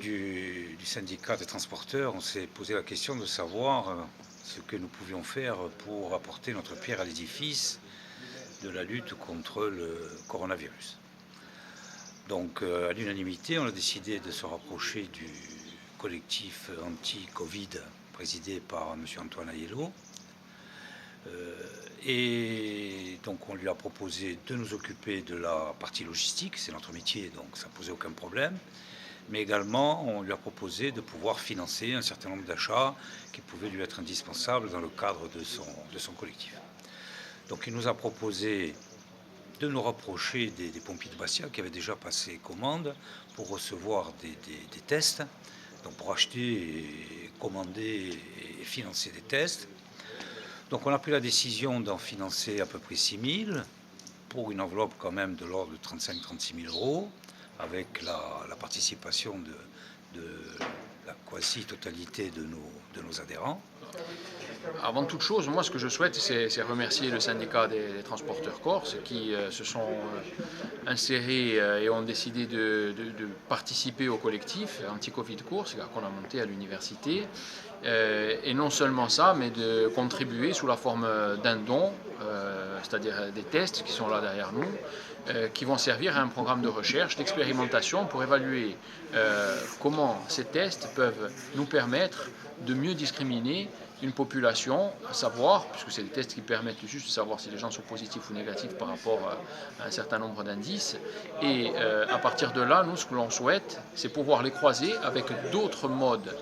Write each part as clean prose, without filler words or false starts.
du syndicat des transporteurs, on s'est posé la question de savoir ce que nous pouvions faire pour apporter notre pierre à l'édifice de la lutte contre le coronavirus. Donc à l'unanimité, on a décidé de se rapprocher du collectif anti-Covid présidé par M. Antoine Aiello. Et donc on lui a proposé de nous occuper de la partie logistique, c'est notre métier, donc ça ne posait aucun problème. Mais également, on lui a proposé de pouvoir financer un certain nombre d'achats qui pouvaient lui être indispensables dans le cadre de son collectif. Donc il nous a proposé de nous rapprocher des pompiers de Bastia qui avaient déjà passé commande pour recevoir des tests, donc pour acheter, et commander et financer des tests. Donc on a pris la décision d'en financer à peu près 6 000 pour une enveloppe quand même de l'ordre de 35-36 000 euros, avec la participation de la quasi-totalité de nos adhérents. Avant toute chose, moi ce que je souhaite, c'est remercier le syndicat des transporteurs corses qui se sont insérés et ont décidé de participer au collectif anti-Covid Course qu'on a monté à l'université. Et non seulement ça, mais de contribuer sous la forme d'un don, c'est-à-dire des tests qui sont là derrière nous, qui vont servir à un programme de recherche, d'expérimentation pour évaluer comment ces tests peuvent nous permettre de mieux discriminer une population, à savoir, puisque c'est des tests qui permettent juste de savoir si les gens sont positifs ou négatifs par rapport à un certain nombre d'indices. Et à partir de là, nous, ce que l'on souhaite, c'est pouvoir les croiser avec d'autres modes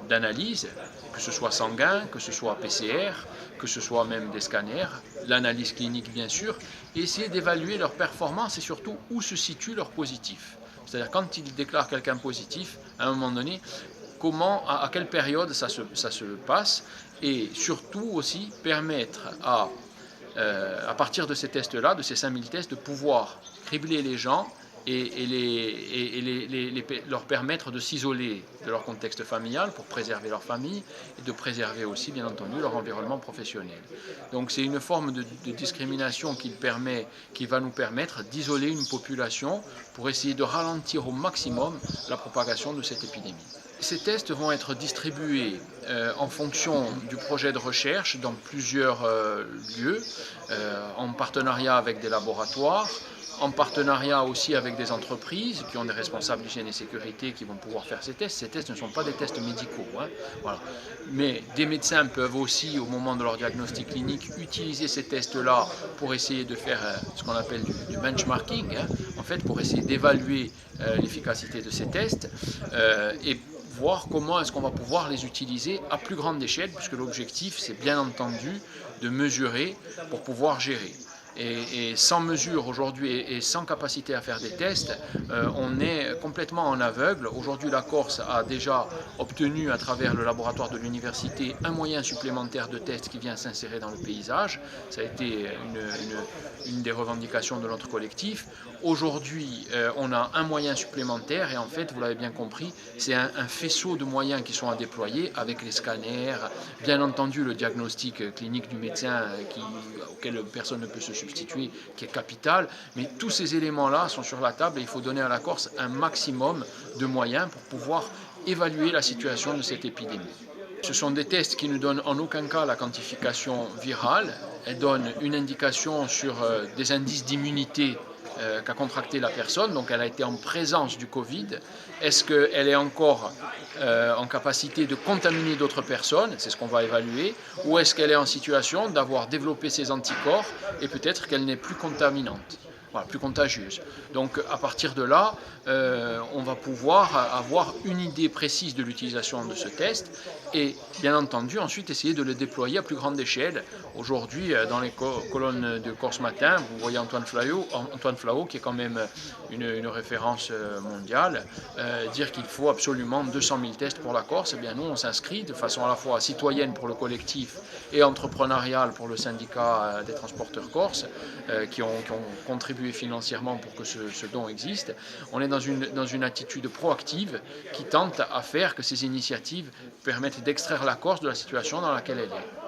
d'analyse, que ce soit sanguin, que ce soit PCR, que ce soit même des scanners, l'analyse clinique bien sûr, et essayer d'évaluer leur performance et surtout où se situe leur positif. C'est-à-dire quand ils déclarent quelqu'un positif, à un moment donné, à quelle période ça se passe, et surtout aussi permettre à partir de ces tests-là, de ces 5000 tests, de pouvoir cribler les gens et leur permettre de s'isoler de leur contexte familial pour préserver leur famille et de préserver aussi, bien entendu, leur environnement professionnel. Donc c'est une forme de discrimination qui va nous permettre d'isoler une population pour essayer de ralentir au maximum la propagation de cette épidémie. Ces tests vont être distribués en fonction du projet de recherche dans plusieurs lieux, en partenariat avec des laboratoires, en partenariat aussi avec des entreprises qui ont des responsables d'hygiène et sécurité qui vont pouvoir faire ces tests. Ces tests ne sont pas des tests médicaux, voilà. Mais des médecins peuvent aussi, au moment de leur diagnostic clinique, utiliser ces tests-là pour essayer de faire ce qu'on appelle du benchmarking, en fait, pour essayer d'évaluer l'efficacité de ces tests et voir comment est-ce qu'on va pouvoir les utiliser à plus grande échelle, puisque l'objectif, c'est bien entendu de mesurer pour pouvoir gérer. Et sans mesure aujourd'hui et sans capacité à faire des tests, on est complètement en aveugle. Aujourd'hui, la Corse a déjà obtenu à travers le laboratoire de l'université un moyen supplémentaire de test qui vient s'insérer dans le paysage. Ça a été une des revendications de notre collectif. Aujourd'hui, on a un moyen supplémentaire et en fait, vous l'avez bien compris, c'est un faisceau de moyens qui sont à déployer avec les scanners, bien entendu le diagnostic clinique du médecin auquel personne ne peut se substituer, qui est capital, mais tous ces éléments-là sont sur la table et il faut donner à la Corse un maximum de moyens pour pouvoir évaluer la situation de cette épidémie. Ce sont des tests qui ne donnent en aucun cas la quantification virale, elles donnent une indication sur des indices d'immunité qu'a contracté la personne, donc elle a été en présence du Covid. Est-ce qu'elle est encore en capacité de contaminer d'autres personnes, c'est ce qu'on va évaluer, ou est-ce qu'elle est en situation d'avoir développé ses anticorps et peut-être qu'elle n'est plus contaminante, voilà, plus contagieuse. Donc à partir de là, on va pouvoir avoir une idée précise de l'utilisation de ce test et bien entendu ensuite essayer de le déployer à plus grande échelle. Aujourd'hui, dans les colonnes de Corse Matin, vous voyez Antoine Flao qui est quand même une référence mondiale, dire qu'il faut absolument 200 000 tests pour la Corse. Eh bien nous, on s'inscrit de façon à la fois citoyenne pour le collectif et entrepreneuriale pour le syndicat des transporteurs corses, qui ont contribué financièrement pour que ce don existe. On est dans une attitude proactive qui tente à faire que ces initiatives permettent d'extraire la Corse de la situation dans laquelle elle est.